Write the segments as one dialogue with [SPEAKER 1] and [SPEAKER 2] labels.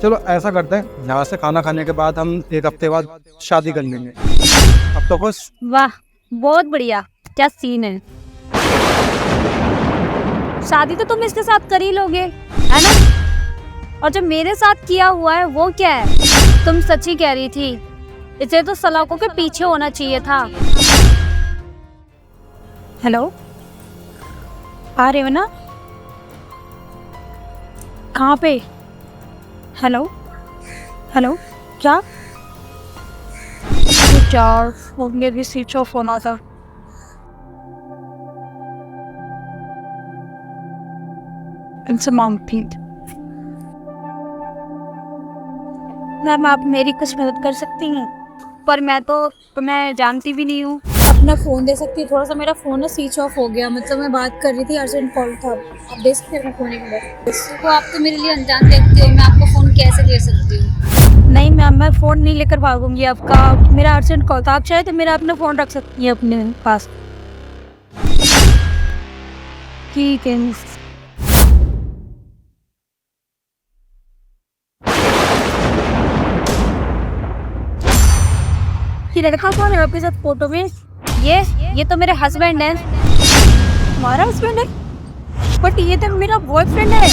[SPEAKER 1] चलो ऐसा करते हैं, यहाँ से खाना खाने के बाद हम एक हफ्ते बाद शादी कर लेंगे। अब तो खुश?
[SPEAKER 2] वाह, बहुत बढ़िया। क्या सीन है। शादी तो तुम इसके साथ कर ही लोगे, है ना? और जो मेरे साथ किया हुआ है वो क्या है? तुम सच्ची कह रही थी, इसे तो सलाखों के पीछे होना चाहिए था। हेलो, आ रहे हो ना? कहाँ पे? हेलो हेलो, क्या? यार फोन में भी स्विच ऑफ होना था। इनसे मांगती। मैम, आप मेरी कुछ मदद कर सकती हैं? पर मैं जानती भी नहीं हूँ।
[SPEAKER 3] अपना फ़ोन दे सकती है? थोड़ा सा मेरा फ़ोन ना स्विच ऑफ हो गया, मतलब मैं बात कर रही थी, अर्जेंट कॉल था। आप दे सकते हैं अपना फ़ोन एक मिनट?
[SPEAKER 2] तो आप तो मेरे लिए अनजान व्यक्ति हो, मैं आपको फ़ोन कैसे दे सकती हूँ? नहीं मैम, मैं फ़ोन नहीं लेकर भागूंगी आपका। मेरा अर्जेंट कॉल था। आप चाहे तो मेरा अपना फ़ोन रख सकती हैं अपने पास। ठीक है। ये लड़का कौन है आपके साथ फोटो में? ये तो मेरे हस्बैंड है। तुम्हारा हस्बैंड है? बट ये तो मेरा बॉयफ्रेंड है।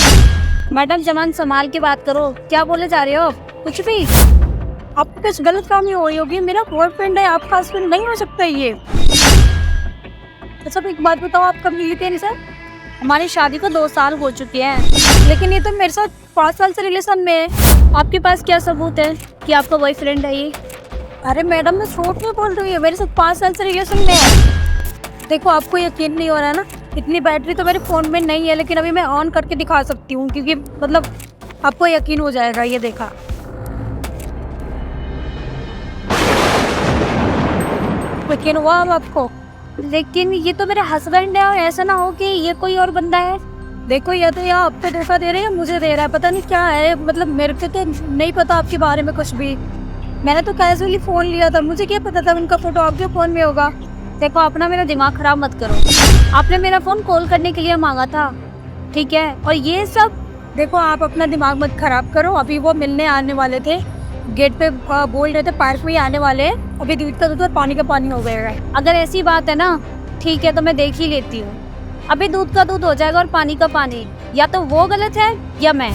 [SPEAKER 2] मैडम, जबान संभाल के बात करो। क्या बोले जा रहे हो आप? कुछ भी। आपको कुछ गलत काम ही हो रही होगी। मेरा बॉयफ्रेंड है, आपका हस्बैंड नहीं हो सकता ये। अच्छा, एक बात बताओ, आप कब मिली थी इनसे? हमारी शादी को 2 साल हो चुके हैं, लेकिन ये तो मेरे साथ 5 साल से रिलेशन में है। आपके पास क्या सबूत है कि आपका बॉयफ्रेंड है ये? अरे मैडम, मैं झूठ नहीं बोल रही हूँ, मेरे साथ 5 साल से रिलेशन में है। देखो, आपको यकीन नहीं हो रहा है ना? इतनी बैटरी तो मेरे फ़ोन में नहीं है, लेकिन अभी मैं ऑन करके दिखा सकती हूँ, क्योंकि मतलब आपको यकीन हो जाएगा। ये देखा, यकीन हुआ अब आपको? लेकिन ये तो मेरा हस्बैंड है, और ऐसा ना हो कि ये कोई और बंदा है। देखो, ये तो या आप पे धोखा दे रहे हैं या मुझे दे रहा है, पता नहीं क्या है। मतलब मेरे को तो नहीं पता आपके बारे में कुछ भी। मैंने तो कैजुअली फ़ोन लिया था, मुझे क्या पता था उनका फ़ोटो आपके फ़ोन में होगा। देखो, अपना मेरा दिमाग ख़राब मत करो। आपने मेरा फ़ोन कॉल करने के लिए मांगा था, ठीक है? और ये सब, देखो आप अपना दिमाग मत ख़राब करो। अभी वो मिलने आने वाले थे, गेट पे बोल रहे थे पार्क में ही आने वाले हैं। अभी दूध का दूध और पानी का पानी हो गया है। अगर ऐसी बात है ना, ठीक है, तो मैं देख ही लेती हूँ। अभी दूध का दूध हो जाएगा और पानी का पानी। या तो वो गलत है या मैं।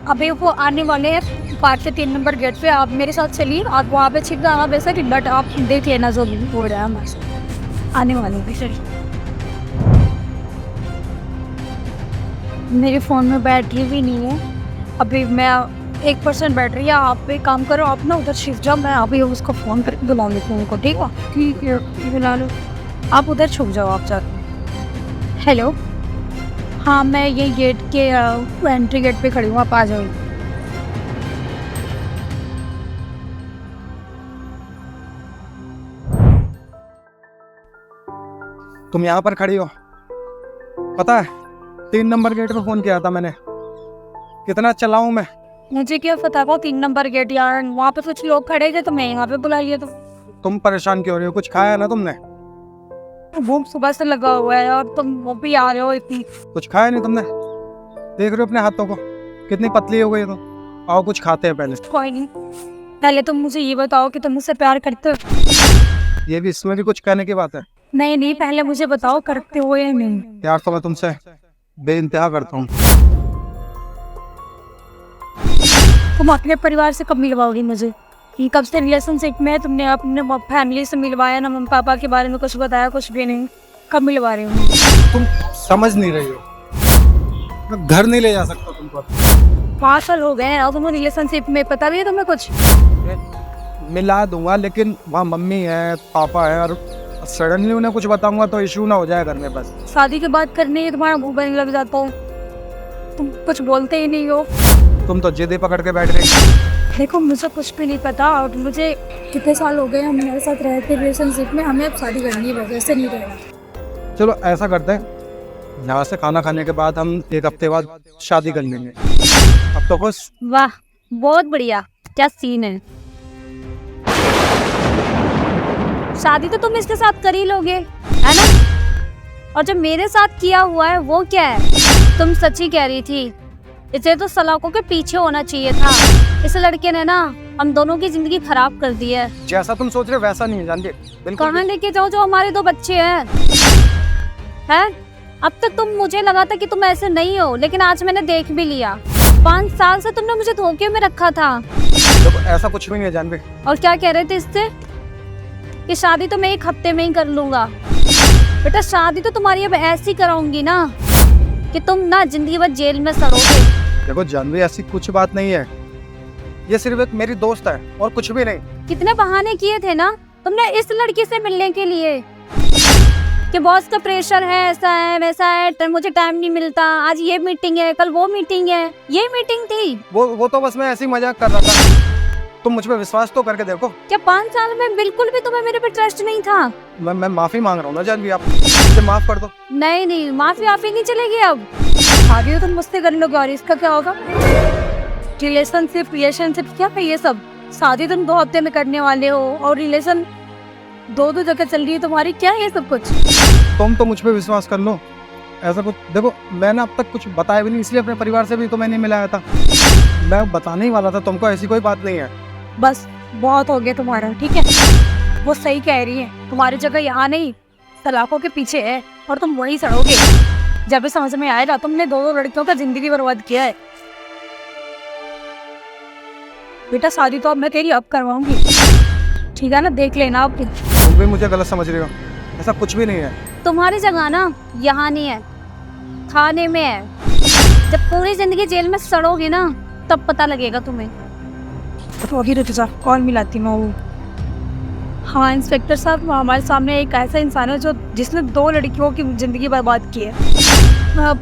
[SPEAKER 2] अभी वो आने वाले हैं पार्क के 3 नंबर गेट पे। आप मेरे साथ चलिए, आप वहाँ पे छिप जाना वैसे, बट आप देख लेना जो भी हो रहा है हमारे साथ। आने वाले हैं, चलिए। मेरे फ़ोन में बैटरी भी नहीं है अभी। मैं 1% बैटरी है। आप एक काम करो, आप ना उधर शिफ्ट जाओ, मैं अभी उसको फ़ोन करके बुला लेती हूँ उनको। ठीक है? ठीक है, बुला लो। आप उधर छुप जाओ, आप जाके। हेलो, हाँ, मैं ये गेट के एंट्री गेट पे खड़ी हूँ, आप आ जाओ।
[SPEAKER 1] तुम यहाँ पर खड़ी हो, पता है 3 नंबर गेट पे फोन किया था मैंने। कितना चलाऊं मैं?
[SPEAKER 2] मुझे क्या पता वो 3 नंबर गेट यार, वहाँ पे कुछ लोग खड़े थे तो मैं यहाँ पे बुला लिया। तो
[SPEAKER 1] तुम परेशान क्यों हो रही हो? कुछ खाया है ना तुमने?
[SPEAKER 2] भूख सुबह से लगा हुआ है और तुम वो भी आ रहे हो इतनी।
[SPEAKER 1] कुछ खाया नहीं तुमने? देख रहे हो अपने हाथों को, कितनी पतली हो गई तुम। आओ कुछ खाते हैं पहले।
[SPEAKER 2] कोई नहीं, पहले तुम मुझे ये बताओ कि तुम मुझसे प्यार करते हो?
[SPEAKER 1] ये भी, इसमें भी कुछ कहने की बात है?
[SPEAKER 2] नहीं, पहले मुझे बताओ करते हो या नहीं।
[SPEAKER 1] यार तो मैं तुमसे बेइंतहा करता हूँ।
[SPEAKER 2] तुम अपने परिवार से कब मिलवाओगी मुझे? ये कब से रिलेशनशिप में? तुमने अपने फैमिली से मिलवाया ना, मम्मी पापा के बारे में कुछ बताया? कुछ भी नहीं। कब मिलवा रहे हो?
[SPEAKER 1] तुम समझ नहीं रही हो, मैं घर नहीं ले जा सकता तुमको।
[SPEAKER 2] 5 साल हो गए हैं और तुम रिलेशनशिप में, पता भी है तुम्हें कुछ?
[SPEAKER 1] मिला दूंगा, लेकिन वहाँ मम्मी है, पापा है, और सडनली उन्हें कुछ बताऊंगा तो इशू ना हो जाए घर में। बस
[SPEAKER 2] शादी की बात करने ही तुम्हारा मुंह बनने लग जाता है। तुम कुछ बोलते ही नहीं हो।
[SPEAKER 1] तुम तो जिद ही पकड़ के बैठ गई।
[SPEAKER 2] देखो, मुझे कुछ भी नहीं पता, और मुझे
[SPEAKER 3] कितने साल हो गए हम मेरे साथ रहते रिलेशनशिप में, हमें अब शादी करनी है, बस ऐसे नहीं रहना।
[SPEAKER 1] चलो ऐसा करते हैं, यहाँ से खाना खाने के बाद हम एक हफ्ते बाद शादी कर लेंगे। अब तो खुश?
[SPEAKER 2] वाह, बहुत बढ़िया। क्या सीन है। शादी तो तुम इसके साथ कर ही लोगे, है ना? और जो मेरे साथ किया हुआ है वो क्या है? तुम सच्ची कह रही थी, इसे तो सलाखों के पीछे होना चाहिए था। इस लड़के ने ना हम दोनों की जिंदगी खराब कर दी है।
[SPEAKER 1] जैसा तुम सोच रहे हो वैसा नहीं है जानवी, बिल्कुल
[SPEAKER 2] कहाँ
[SPEAKER 1] भी।
[SPEAKER 2] लेके जाओ जो हमारे 2 बच्चे हैं? अब तक तुम, मुझे लगा था कि तुम ऐसे नहीं हो, लेकिन आज मैंने देख भी लिया। 5 साल से तुमने मुझे धोखे में रखा था।
[SPEAKER 1] देखो ऐसा कुछ भी नहीं है जानवी।
[SPEAKER 2] और क्या कह रहे थे इससे कि शादी तो मैं 1 हफ्ते में ही कर लूंगा। बेटा शादी तो तुम्हारी अब ऐसी कराऊंगी ना कि तुम ना जिंदगी भर जेल में सड़ोगे।
[SPEAKER 1] देखो जानवी ऐसी कुछ बात नहीं है, ये सिर्फ एक मेरी दोस्त है और कुछ भी नहीं।
[SPEAKER 2] कितने बहाने किए थे ना तुमने इस लड़की से मिलने के लिए कि बॉस का प्रेशर है, ऐसा है वैसा है, मुझे टाइम नहीं मिलता, आज ये मीटिंग है, कल वो मीटिंग है। ये मीटिंग थी?
[SPEAKER 1] वो तो बस मैं ऐसे ही मजाक कर रहा था। तुम मुझ पे विश्वास तो करके देखो।
[SPEAKER 2] क्या 5 साल में बिल्कुल भी तुम्हें मेरे पे ट्रस्ट नहीं था?
[SPEAKER 1] मैं माफी मांग रहा हूँ ना जानवी, आप मुझे माफ कर दो।
[SPEAKER 2] नहीं, माफी नहीं चलेगी अब। आगे तो तुम मुझसे कर लोगे और इसका क्या होगा? रिलेशनशिप क्या है ये सब? शादी तुम 2 हफ्ते में करने वाले हो और रिलेशन 2 जगह चल रही है तुम्हारी। क्या है ये सब कुछ?
[SPEAKER 1] तुम तो मुझ पे विश्वास कर लो। ऐसा कुछ देखो, मैंने अब तक कुछ बताया भी नहीं, इसलिए अपने परिवार से भी तो मैंने मिलाया था। मैं बताने ही वाला था तुमको, ऐसी कोई बात नहीं है।
[SPEAKER 2] बस बहुत हो गया तुम्हारा, ठीक है? वो सही कह रही है, तुम्हारी जगह यहाँ नहीं सलाखों के पीछे है और तुम वहीं सड़ोगे। जब भी समझ में आएगा तुमने 2 लड़कियों का जिंदगी बर्बाद किया है। बेटा शादी तो अब मैं तेरी अब करवाऊंगी, ठीक है ना? देख लेना अब।
[SPEAKER 1] तुम भी मुझे गलत समझ रहे हो, ऐसा कुछ भी नहीं है।
[SPEAKER 2] तुम्हारी जगह ना यहाँ नहीं है, थाने में है। जब पूरी जिंदगी जेल में सड़ोगे ना तब पता लगेगा तुम्हें। कौन मिलाती मैं वो? हाँ इंस्पेक्टर साहब, हमारे सामने एक ऐसा इंसान है जिसने 2 लड़कियों की जिंदगी बर्बाद की है।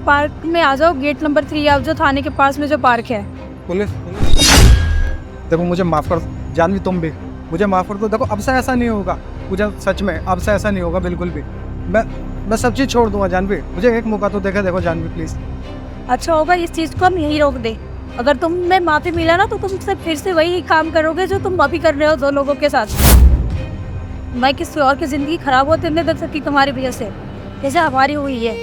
[SPEAKER 2] पार्क में आ जाओ, गेट नंबर 3 आप जो थाने के पास में जो पार्क है।
[SPEAKER 1] पुलिस देखो मुझे माफ कर दो जानवी, तुम भी मुझे माफ कर दो। देखो अब से ऐसा नहीं होगा, मुझे सच में अब से ऐसा नहीं होगा बिल्कुल भी। मैं सब चीज़ छोड़ दूंगा जानवी, मुझे एक मौका तो देखो जानवी प्लीज़।
[SPEAKER 2] अच्छा होगा इस चीज़ को हम यही रोक दे। अगर तुम्हें माफी मिला ना तो तुम फिर से वही काम करोगे जो तुम अभी कर रहे हो 2 लोगों के साथ। मैं किसी और की जिंदगी खराब होते नहीं देख सकती तुम्हारी वजह से, जैसे हमारी हुई है।